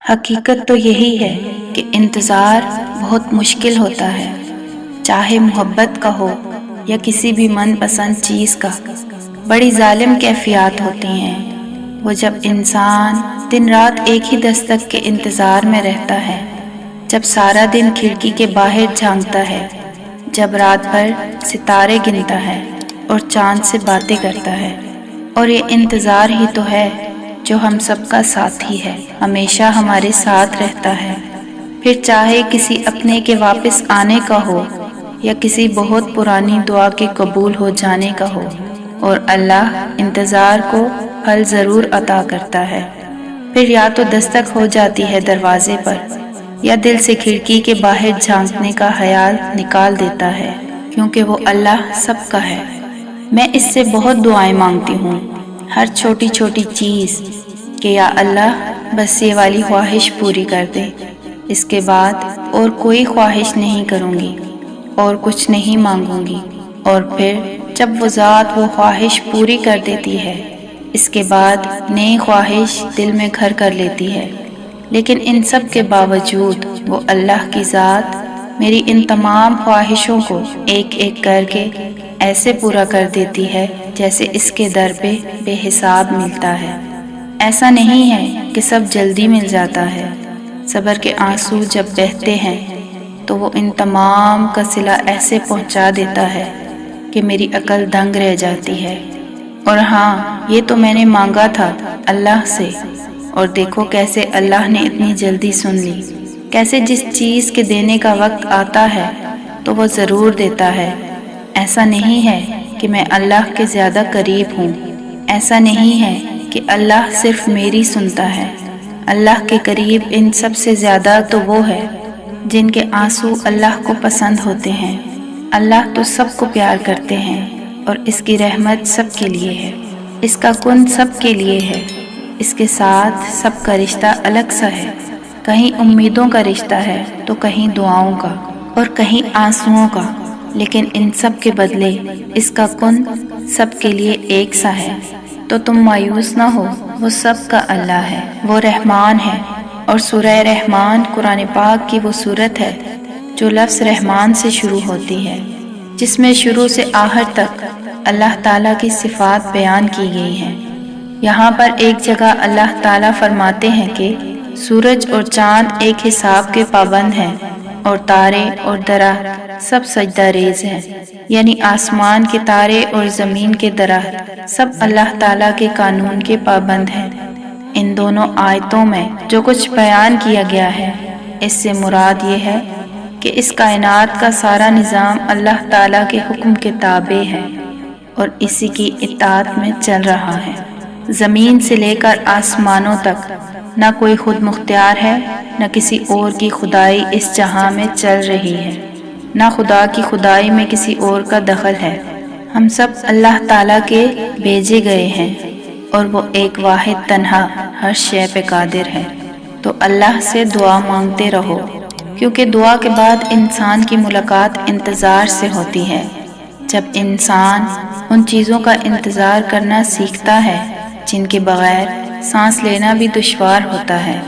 حقیقت تو یہی ہے کہ انتظار بہت مشکل ہوتا ہے، چاہے محبت کا ہو یا کسی بھی من پسند چیز کا۔ بڑی ظالم کیفیات ہوتی ہیں وہ جب انسان دن رات ایک ہی دستک کے انتظار میں رہتا ہے، جب سارا دن کھڑکی کے باہر جھانکتا ہے، جب رات بھر ستارے گنتا ہے اور چاند سے باتیں کرتا ہے۔ اور یہ انتظار ہی تو ہے جو ہم سب کا ساتھی ہے، ہمیشہ ہمارے ساتھ رہتا ہے، پھر چاہے کسی اپنے کے واپس آنے کا ہو یا کسی بہت پرانی دعا کے قبول ہو جانے کا ہو۔ اور اللہ انتظار کو پھل ضرور عطا کرتا ہے، پھر یا تو دستک ہو جاتی ہے دروازے پر یا دل سے کھڑکی کے باہر جھانکنے کا خیال نکال دیتا ہے، کیونکہ وہ اللہ سب کا ہے۔ میں اس سے بہت دعائیں مانگتی ہوں، ہر چھوٹی چھوٹی چیز، کہ یا اللہ بس یہ والی خواہش پوری کر دے، اس کے بعد اور کوئی خواہش نہیں کروں گی اور کچھ نہیں مانگوں گی۔ اور پھر جب وہ ذات وہ خواہش پوری کر دیتی ہے، اس کے بعد نئی خواہش دل میں گھر کر لیتی ہے۔ لیکن ان سب کے باوجود وہ اللہ کی ذات میری ان تمام خواہشوں کو ایک ایک کر کے ایسے پورا کر دیتی ہے جیسے اس کے در پہ بے حساب ملتا ہے۔ ایسا نہیں ہے کہ سب جلدی مل جاتا ہے، صبر کے آنسو جب بہتے ہیں تو وہ ان تمام کا صلہ ایسے پہنچا دیتا ہے کہ میری عقل دنگ رہ جاتی ہے۔ اور ہاں، یہ تو میں نے مانگا تھا اللہ سے، اور دیکھو کیسے اللہ نے اتنی جلدی سن لی، کیسے جس چیز کے دینے کا وقت آتا ہے تو وہ ضرور دیتا ہے۔ ایسا نہیں ہے کہ میں اللہ کے زیادہ قریب ہوں، ایسا نہیں ہے کہ اللہ صرف میری سنتا ہے۔ اللہ کے قریب ان سب سے زیادہ تو وہ ہے جن کے آنسو اللہ کو پسند ہوتے ہیں۔ اللہ تو سب کو پیار کرتے ہیں اور اس کی رحمت سب کے لیے ہے، اس کا کن سب کے لیے ہے، اس کے ساتھ سب کا رشتہ الگ سا ہے، کہیں امیدوں کا رشتہ ہے تو کہیں دعاؤں کا اور کہیں آنسوؤں کا، لیکن ان سب کے بدلے اس کا کن سب کے لیے ایک سا ہے۔ تو تم مایوس نہ ہو، وہ سب کا اللہ ہے، وہ رحمان ہے۔ اور سورہ رحمان قرآن پاک کی وہ سورت ہے جو لفظ رحمان سے شروع ہوتی ہے، جس میں شروع سے آخر تک اللہ تعالیٰ کی صفات بیان کی گئی ہیں۔ یہاں پر ایک جگہ اللہ تعالیٰ فرماتے ہیں کہ سورج اور چاند ایک حساب کے پابند ہیں اور تارے اور درخت سب سجدہ ریز ہیں، یعنی آسمان کے تارے اور زمین کے درخت سب اللہ تعالیٰ کے قانون کے پابند ہیں۔ ان دونوں آیتوں میں جو کچھ بیان کیا گیا ہے، اس سے مراد یہ ہے کہ اس کائنات کا سارا نظام اللہ تعالیٰ کے حکم کے تابع ہے اور اسی کی اطاعت میں چل رہا ہے۔ زمین سے لے کر آسمانوں تک نہ کوئی خود مختار ہے، نہ کسی اور کی خدائی اس جہاں میں چل رہی ہے، نہ خدا کی خدائی میں کسی اور کا دخل ہے۔ ہم سب اللہ تعالیٰ کے بھیجے گئے ہیں اور وہ ایک واحد تنہا ہر شے پہ قادر ہے۔ تو اللہ سے دعا مانگتے رہو، کیونکہ دعا کے بعد انسان کی ملاقات انتظار سے ہوتی ہے۔ جب انسان ان چیزوں کا انتظار کرنا سیکھتا ہے جن کے بغیر سانس لینا بھی دشوار ہوتا ہے۔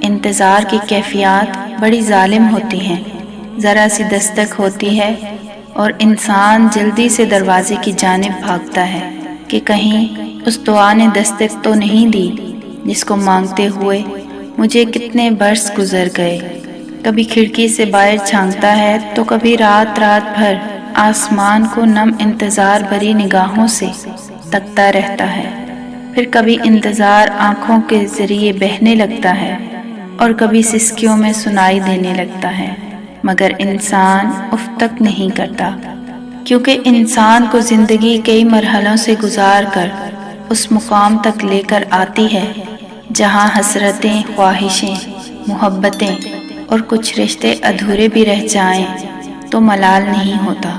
انتظار کی کیفیات بڑی ظالم ہوتی ہیں، ذرا سی دستک ہوتی ہے اور انسان جلدی سے دروازے کی جانب بھاگتا ہے کہ کہیں اس دعا نے دستک تو نہیں دی جس کو مانگتے ہوئے مجھے کتنے برس گزر گئے۔ کبھی کھڑکی سے باہر جھانکتا ہے تو کبھی رات بھر آسمان کو نم انتظار بھری نگاہوں سے تکتا رہتا ہے، پھر کبھی انتظار آنکھوں کے ذریعے بہنے لگتا ہے اور کبھی سسکیوں میں سنائی دینے لگتا ہے، مگر انسان اف تک نہیں کرتا، کیونکہ انسان کو زندگی کئی مرحلوں سے گزار کر اس مقام تک لے کر آتی ہے جہاں حسرتیں، خواہشیں، محبتیں اور کچھ رشتے ادھورے بھی رہ جائیں تو ملال نہیں ہوتا،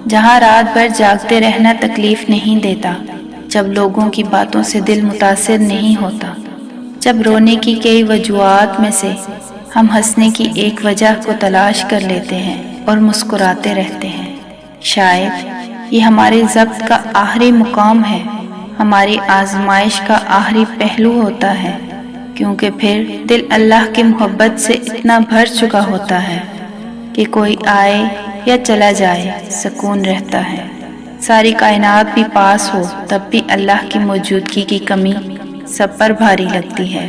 جہاں رات بھر جاگتے رہنا تکلیف نہیں دیتا، جب لوگوں کی باتوں سے دل متاثر نہیں ہوتا، جب رونے کی کئی وجوہات میں سے ہم ہنسنے کی ایک وجہ کو تلاش کر لیتے ہیں اور مسکراتے رہتے ہیں۔ شاید یہ ہمارے ضبط کا آخری مقام ہے، ہماری آزمائش کا آخری پہلو ہوتا ہے، کیونکہ پھر دل اللہ کی محبت سے اتنا بھر چکا ہوتا ہے کہ کوئی آئے یا چلا جائے سکون رہتا ہے۔ ساری کائنات بھی پاس ہو تب بھی اللہ کی موجودگی کی کمی سب پر بھاری لگتی ہے۔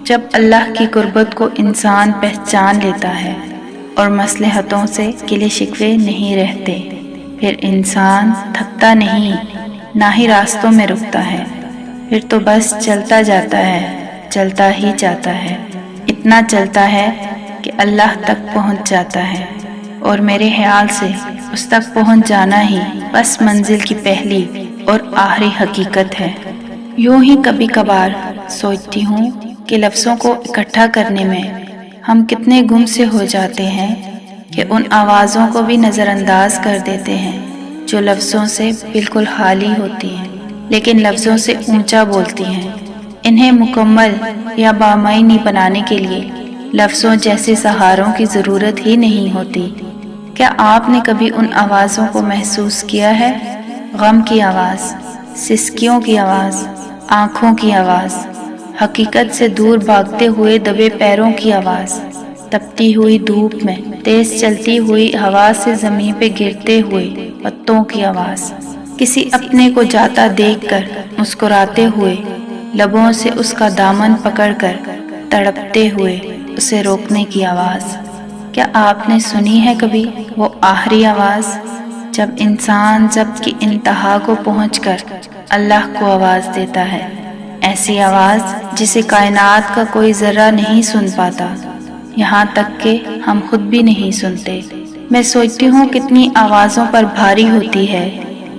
جب اللہ کی قربت کو انسان پہچان لیتا ہے اور مصلحتوں سے گلے شکوے نہیں رہتے، پھر انسان تھکتا نہیں، نہ ہی راستوں میں رکتا ہے، پھر تو بس چلتا جاتا ہے، چلتا ہی جاتا ہے، اتنا چلتا ہے کہ اللہ تک پہنچ جاتا ہے، اور میرے خیال سے اس تک پہنچ جانا ہی بس منزل کی پہلی اور آخری حقیقت ہے۔ یوں ہی کبھی کبھار سوچتی ہوں کہ لفظوں کو اکٹھا کرنے میں ہم کتنے گم سے ہو جاتے ہیں کہ ان آوازوں کو بھی نظر انداز کر دیتے ہیں جو لفظوں سے بالکل خالی ہوتی ہیں لیکن لفظوں سے اونچا بولتی ہیں۔ انہیں مکمل یا بامعنی بنانے کے لیے لفظوں جیسے سہاروں کی ضرورت ہی نہیں ہوتی۔ کیا آپ نے کبھی ان آوازوں کو محسوس کیا ہے؟ غم کی آواز، سسکیوں کی آواز، آنکھوں کی آواز، حقیقت سے دور بھاگتے ہوئے دبے پیروں کی آواز، تپتی ہوئی دھوپ میں تیز چلتی ہوئی ہوا سے زمین پہ گرتے ہوئے پتوں کی آواز، کسی اپنے کو جاتا دیکھ کر مسکراتے ہوئے لبوں سے اس کا دامن پکڑ کر تڑپتے ہوئے اسے روکنے کی آواز۔ کیا آپ نے سنی ہے کبھی وہ آخری آواز جب انسان ضبط کی انتہا کو پہنچ کر اللہ کو آواز دیتا ہے؟ ایسی آواز جسے کائنات کا کوئی ذرہ نہیں سن پاتا، یہاں تک کہ ہم خود بھی نہیں سنتے۔ میں سوچتی ہوں کتنی آوازوں پر بھاری ہوتی ہے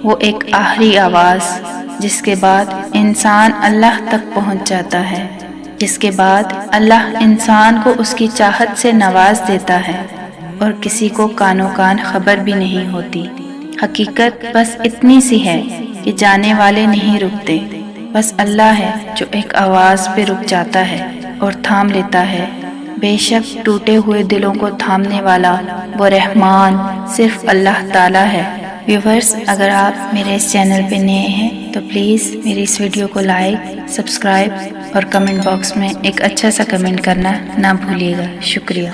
وہ ایک آخری آواز جس کے بعد انسان اللہ تک پہنچ جاتا ہے، جس کے بعد اللہ انسان کو اس کی چاہت سے نواز دیتا ہے اور کسی کو کانوں کان خبر بھی نہیں ہوتی۔ حقیقت بس اتنی سی ہے کہ جانے والے نہیں رکتے، بس اللہ ہے جو ایک آواز پہ رک جاتا ہے اور تھام لیتا ہے۔ بے شک ٹوٹے ہوئے دلوں کو تھامنے والا وہ رحمان صرف اللہ تعالیٰ ہے۔ ویورز، اگر آپ میرے اس چینل پہ نئے ہیں تو پلیز میری اس ویڈیو کو لائک، سبسکرائب اور کمنٹ باکس میں ایک اچھا سا کمنٹ کرنا نہ بھولیے گا۔ شکریہ۔